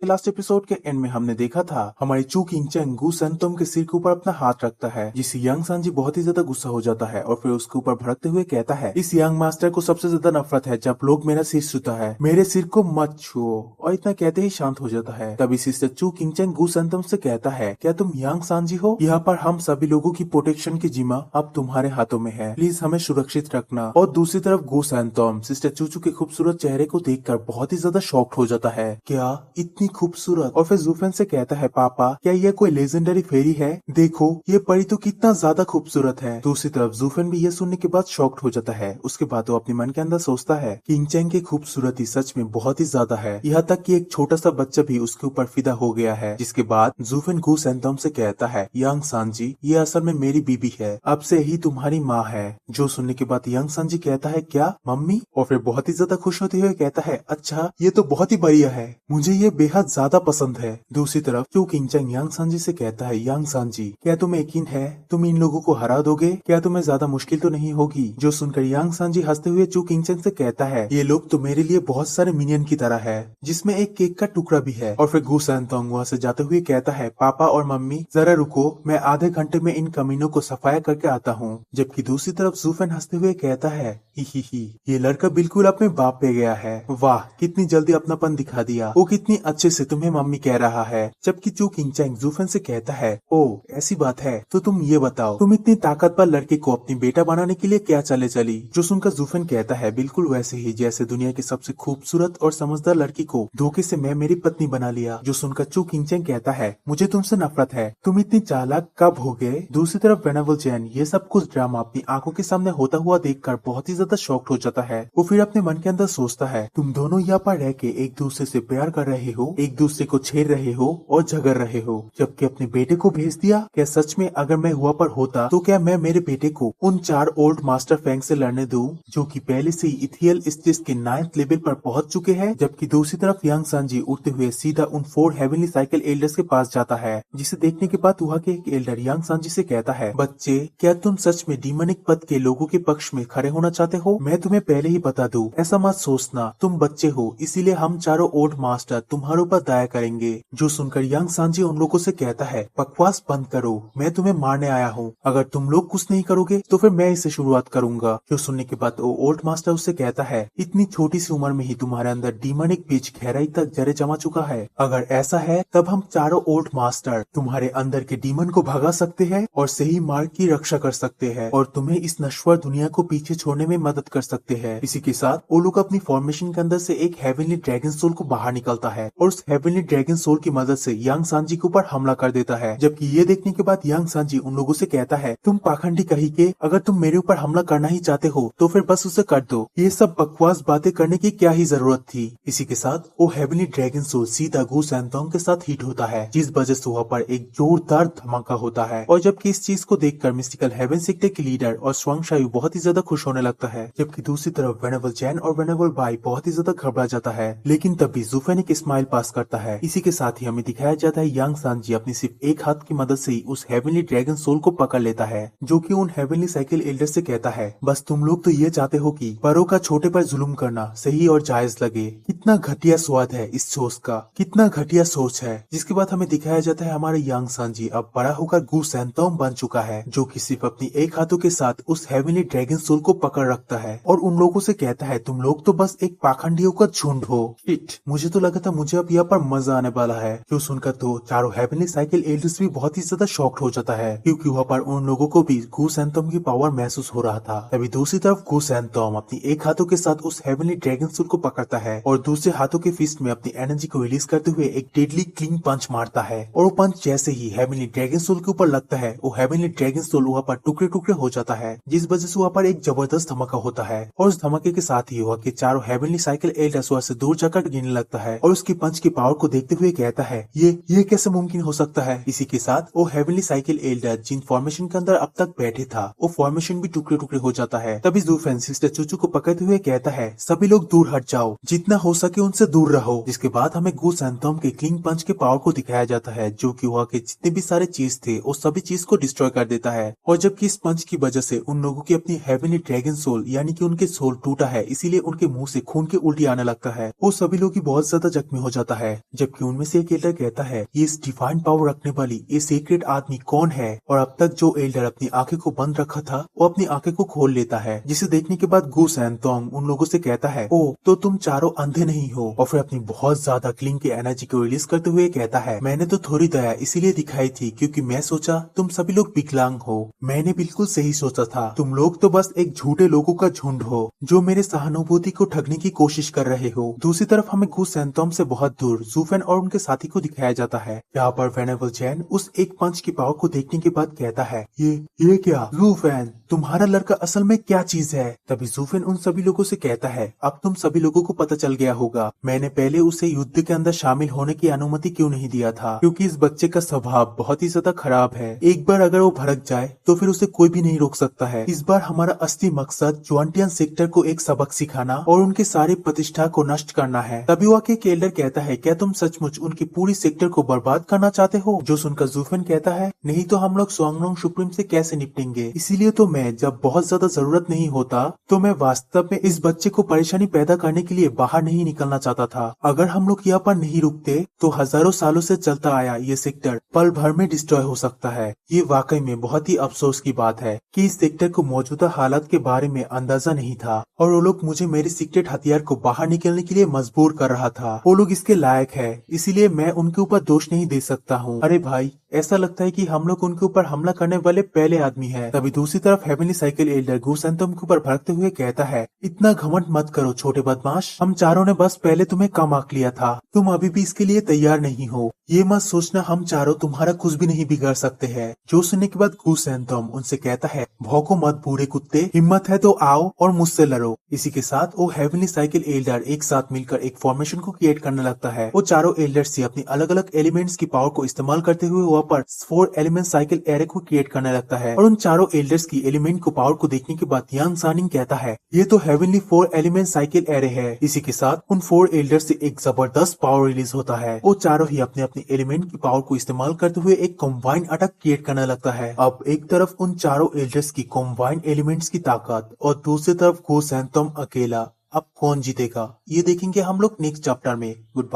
Last episode के and में हमने देखा था हमारी चू किंगचैंग गू सेंतोम के सिर के ऊपर अपना हाथ रखता है, जिससे यंग सांजी बहुत ही ज्यादा गुस्सा हो जाता है और फिर उसके ऊपर भड़कते हुए कहता है, इस यंग मास्टर को सबसे ज्यादा नफरत है जब लोग मेरा सिर छूता है, मेरे सिर को मत छुओ। और इतना कहते ही शांत हो जाता है। तभी सिस्टर चू किंगचैंग गू सेंतोम से कहता है, क्या तुम यंग सांजी हो? यहाँ पर हम सभी लोगों की प्रोटेक्शन की जिम्मा अब तुम्हारे हाथों में है, प्लीज हमें सुरक्षित रखना। और दूसरी तरफ गू सेंतोम सिस्टर चूचू के खूबसूरत चेहरे को देखकर बहुत ही ज्यादा शॉक्ड हो जाता है। क्या इतनी खूबसूरत? और फिर जूफेन से कहता है, पापा क्या यह कोई लेजेंडरी फेरी है? देखो ये परी तो कितना ज्यादा खूबसूरत है। दूसरी तरफ जूफेन भी यह सुनने के बाद शॉक्ड हो जाता है। उसके बाद वो अपने मन के अंदर सोचता है, किंगचैंग की खूबसूरती सच में बहुत ही ज्यादा है, यहाँ तक कि एक छोटा सा बच्चा भी उसके ऊपर फिदा हो गया है। जिसके बाद जूफेन गू सेंतोम से कहता है, यंग सांजी ये असल में मेरी बीबी है, अब से ही तुम्हारी माँ है। जो सुनने के बाद यंग सांजी कहता है, क्या मम्मी? और फिर बहुत ही ज्यादा खुश होते हुए कहता है, अच्छा ये तो बहुत ही बढ़िया है, मुझे ये बेहद ज्यादा पसंद है। दूसरी तरफ चू किंगचैंग यंग सांजी से कहता है, यंग सांजी क्या तुम्हें यकीन है तुम इन लोगों को हरा दोगे? क्या तुम्हें ज्यादा मुश्किल तो नहीं होगी? जो सुनकर यंग सांजी हंसते हुए चू किंगचैंग से कहता है, ये लोग तो मेरे लिए बहुत सारे मिनियन की तरह है, जिसमें एक केक का टुकड़ा भी है। और फिर गू सेंतोंग वहाँ से जाते हुए कहता है, पापा और मम्मी जरा रुको, मैं आधे घंटे में इन कमीनों को सफाया करके आता हूँ। जबकि दूसरी तरफ जूफेन हंसते हुए कहता है, ही ये लड़का बिल्कुल अपने बाप पे गया है, वाह कितनी जल्दी अपनापन दिखा दिया, वो कितनी अच्छे से तुम्हें मम्मी कह रहा है। जबकि चू किंगचैंग जूफेन से कहता है, ओ ऐसी बात है तो तुम ये बताओ, तुम इतनी ताकतवर लड़के को अपनी बेटा बनाने के लिए क्या चले चली? जो सुनकर जूफेन कहता है, बिल्कुल वैसे ही जैसे दुनिया की सबसे खूबसूरत और समझदार लड़की को धोखे से मैं मेरी पत्नी बना लिया। जो सुनकर चू किंगचैंग कहता है, मुझे तुमसे नफरत है, तुम इतनी चालाक कब हो गए? दूसरी तरफ वेनेबल चैन ये सब कुछ ड्रामा अपनी आंखों के सामने होता हुआ देखकर बहुत ही ज्यादा शॉक्ड हो जाता है। वो फिर अपने मन के अंदर सोचता है, तुम दोनों यहाँ पर रह के एक दूसरे से प्यार कर रहे हो, एक दूसरे को छेड़ रहे हो और झगड़ रहे हो, जबकि अपने बेटे को भेज दिया। क्या सच में अगर मैं हुआ पर होता तो क्या मैं मेरे बेटे को उन 4 ओल्ड मास्टर फैंग से लड़ने दूं, जो कि पहले से ही इथियल स्टेज के 9th लेवल पर पहुंच चुके हैं? जबकि दूसरी तरफ यंग सांजी उड़ते हुए सीधा उन 4 हेवनली साइकिल एल्डर्स के पास जाता है, जिसे देखने के बाद वहाँ के एक एल्डर यंग सांजी से कहता है, बच्चे क्या तुम सच में डीमनिक पद के लोगों के पक्ष में खड़े होना चाहते हो? मैं तुम्हें पहले ही बता दूं, ऐसा मत सोचना, तुम बच्चे हो, इसीलिए हम चारों ओल्ड मास्टर तुम्हारे ऊपर दया करेंगे। जो सुनकर यंग सांजी उन लोगों से कहता है, बकवास बंद करो, मैं तुम्हें मारने आया हूँ, अगर तुम लोग कुछ नहीं करोगे तो फिर मैं इसे शुरुआत करूंगा। जो सुनने के बाद वो ओल्ड मास्टर उससे कहता है, इतनी छोटी सी उम्र में ही तुम्हारे अंदर डीमनिक बीज गहराई तक जड़े जमा चुका है, अगर ऐसा है तब हम चारों ओल्ड मास्टर तुम्हारे अंदर के डीमन को भगा सकते हैं और सही मार्ग की रक्षा कर सकते हैं और तुम्हें इस नश्वर दुनिया को पीछे छोड़ने में मदद कर सकते हैं। इसी के साथ वो लोग अपनी फॉर्मेशन के अंदर से एक हेवनली ड्रैगन सोल को बाहर निकलता है और उस हेवनली ड्रैगन सोल की मदद से यंग सांजी के ऊपर हमला कर देता है। जबकि ये देखने के बाद यंग सांजी उन लोगों से कहता है, तुम पाखंडी कही के, अगर तुम मेरे ऊपर हमला करना ही चाहते हो तो फिर बस उसे कर दो, ये सब बकवास बातें करने की क्या ही जरूरत थी। इसी के साथ वो हेवनली ड्रैगन सोल सीधा गू सेंतोंग के साथ हिट होता है, जिस वजह से वहाँ पर एक जोरदार धमाका होता है। और जबकि इस चीज को देखकर मिस्टिकल हेवन सेक्टर के लीडर और स्वांग शायू बहुत ही ज्यादा खुश होने लगता है। जबकि दूसरी तरफ वेनेबल चैन और वेनेबल बाई बहुत ही ज्यादा घबरा जाता है, लेकिन तभी जूफेन एक स्माइल पास करता है। इसी के साथ ही हमें दिखाया जाता है यंग सांजी अपनी सिर्फ एक हाथ की मदद से ही उस हेवनली ड्रैगन सोल को पकड़ लेता है, जो कि उन हेवनली साइकिल एल्डर से कहता है, बस तुम लोग तो ये चाहते हो कि बड़ों का छोटे पर जुल्म करना सही और जायज लगे। कितना घटिया स्वाद है इस सोच का, कितना घटिया सोच है। जिसके बाद हमें दिखाया जाता है हमारे यंग सांजी अब बड़ा होकर गू सेंतोंग बन चुका है, जो कि सिर्फ अपनी एक हाथों के साथ उस हेवनली ड्रैगन सोल को पकड़ रखता है और उन लोगों से कहता है, तुम लोग तो बस एक पाखंडियों का झुंड हो। शिट, मुझे तो लगा था मुझे अब यहाँ पर मजा आने वाला है। जो सुनकर तो चारों हेवनली साइकिल एल्डर्स भी बहुत ही ज्यादा शॉक्ड हो जाता है, क्योंकि वहाँ पर उन लोगों को भी गू सेंतोंग की पावर महसूस हो रहा था। तभी दूसरी तरफ गू सेंतोंग अपनी एक हाथों के साथ उस हेवनली ड्रैगन सोल को पकड़ता है और दूसरे हाथों के फिस्ट में अपनी एनर्जी को रिलीज करते हुए एक डेडली क्लीन पंच मारता है। और वो पंच जैसे ही हेवनली ड्रैगन सोल के ऊपर लगता है, वो हेवनली ड्रैगन सोल वहाँ पर टुकड़े टुकड़े हो जाता है, जिस वजह से वहाँ पर एक जबरदस्त धमाका होता है। और उस धमाके के साथ ही वहाँ के चारों हेवनली साइकिल एल्डर्स वहाँ से दूर जाकर गिरने लगता है और उसकी पंच की पावर को देखते हुए कहता है, ये कैसे मुमकिन हो सकता है? इसी के साथ वो हेवनली साइकिल एल्डर जिन फॉर्मेशन के अंदर अब तक बैठे था, वो फॉर्मेशन भी टुकड़े टुकड़े हो जाता है। तभी जूफेन सिस्टर चूचू को पकड़ते हुए कहता है, सभी लोग दूर हट जाओ, जितना हो सके उनसे दूर रहो। जिसके बाद हमें गू सेंतोंग के क्लिंग पंच के पावर को दिखाया जाता है, जो कि वहाँ के जितने भी सारे चीज थे वो सभी चीज को डिस्ट्रॉय कर देता है। और जबकि इस पंच की वजह से उन लोगों की अपनी हेवनली ड्रैगन सोल यानी कि उनके सोल टूटा है, इसीलिए उनके मुंह से खून की उल्टी आने लगता है। वो सभी लोग ही बहुत ज्यादा जख्मी हो जाता जाता है, जबकि उनमें से एक एल्डर कहता है ये इस डिवाइन पावर रखने वाली ये सीक्रेट आदमी कौन है। और अब तक जो एल्डर अपनी आंखें को बंद रखा था वो अपनी आंखें को खोल लेता है, जिसे देखने के बाद गू सैंतोंग उन लोगों से कहता है ओ तो तुम चारों अंधे नहीं हो। और फिर अपनी बहुत ज्यादा क्लिंग की एनर्जी को रिलीज करते हुए कहता है मैंने तो थोड़ी दया इसीलिए दिखाई थी क्योंकि मैं सोचा तुम सभी लोग विकलांग हो। मैंने बिल्कुल सही सोचा था, तुम लोग तो बस एक झूठे लोगों का झुंड हो जो मेरे सहानुभूति को ठगने की कोशिश कर रहे हो। दूसरी तरफ हमें गू सैंतोम से बहुत दूर जूफेन और उनके साथी को दिखाया जाता है। यहाँ पर वेनेबल जैन उस एक पंच की पावर को देखने के बाद कहता है ये क्या जूफेन, तुम्हारा लड़का असल में क्या चीज है। तभी जूफेन उन सभी लोगों से कहता है अब तुम सभी लोगों को पता चल गया होगा मैंने पहले उसे युद्ध के अंदर शामिल होने की अनुमति क्यों नहीं दिया था, क्योंकि इस बच्चे का स्वभाव बहुत ही ज्यादा खराब है। एक बार अगर वो भड़क जाए तो फिर उसे कोई भी नहीं रोक सकता है। इस बार हमारा असली मकसद ज्वांटियन सेक्टर को एक सबक सिखाना और उनके सारी प्रतिष्ठा को नष्ट करना है। तभी वह के एल्डर कहता है क्या तुम सचमुच उनकी पूरी सेक्टर को बर्बाद करना चाहते हो। जो सुनकर जूफेन कहता है नहीं तो हम लोग स्वांगलोंग सुप्रीम से कैसे निपटेंगे, इसीलिए तो मैं जब बहुत ज्यादा जरूरत नहीं होता तो मैं वास्तव में इस बच्चे को परेशानी पैदा करने के लिए बाहर नहीं निकलना चाहता था। अगर हम लोग यहाँ पर नहीं रुकते तो हजारों सालों से चलता आया ये सेक्टर पल भर में डिस्ट्रॉय हो सकता है। ये वाकई में बहुत ही अफसोस की बात है कि इस सेक्टर को मौजूदा हालात के बारे में अंदाजा नहीं था और वो लोग मुझे मेरे सीक्रेट हथियार को बाहर निकलने के लिए मजबूर कर रहा था। वो लोग इसके लायक है, इसीलिए मैं उनके ऊपर दोष नहीं दे सकता हूँ। अरे भाई ऐसा लगता है कि हम लोग उनके ऊपर हमला करने वाले पहले आदमी है। तभी दूसरी तरफ हेवनली साइकिल एल्डर गू सैंतोम के ऊपर भड़कते हुए कहता है इतना घमंड मत करो छोटे बदमाश, हम चारों ने बस पहले तुम्हें कम आंक लिया था, तुम अभी भी इसके लिए तैयार नहीं हो। ये मत सोचना हम चारों तुम्हारा कुछ भी नहीं बिगाड़ सकते हैं। जो सुनने के बाद गू सैंतोम उनसे कहता है भौंको मत बूढ़े कुत्ते, हिम्मत है तो आओ और मुझसे लड़ो। इसी के साथ वो हेवनली साइकिल एल्डर एक साथ मिलकर एक फॉर्मेशन को क्रिएट करने लगता है। वो चारों एल्डर से अपनी अलग अलग एलिमेंट्स की पावर को इस्तेमाल करते हुए वहाँ पर 4 एलिमेंट साइकिल एरे को क्रिएट करने लगता है। और उन चारों एल्डर्स की एलिमेंट को पावर को देखने के बाद यांग सानिंग कहता है ये तो हेवनली 4 एलिमेंट साइकिल एरे है। इसी के साथ उन 4 एल्डर्स से एक जबरदस्त पावर रिलीज होता है। वो चारों ही अपने अपने एलिमेंट की पावर को इस्तेमाल करते हुए एक कॉम्बाइंड अटैक क्रिएट करने लगता है। अब एक तरफ उन चारों एल्डर्स की कॉम्बाइंड एलिमेंट्स की ताकत और दूसरी तरफ गू सैंतोम अकेला। अब कौन जीतेगा ये देखेंगे हम लोग नेक्स्ट चैप्टर में। Good bye.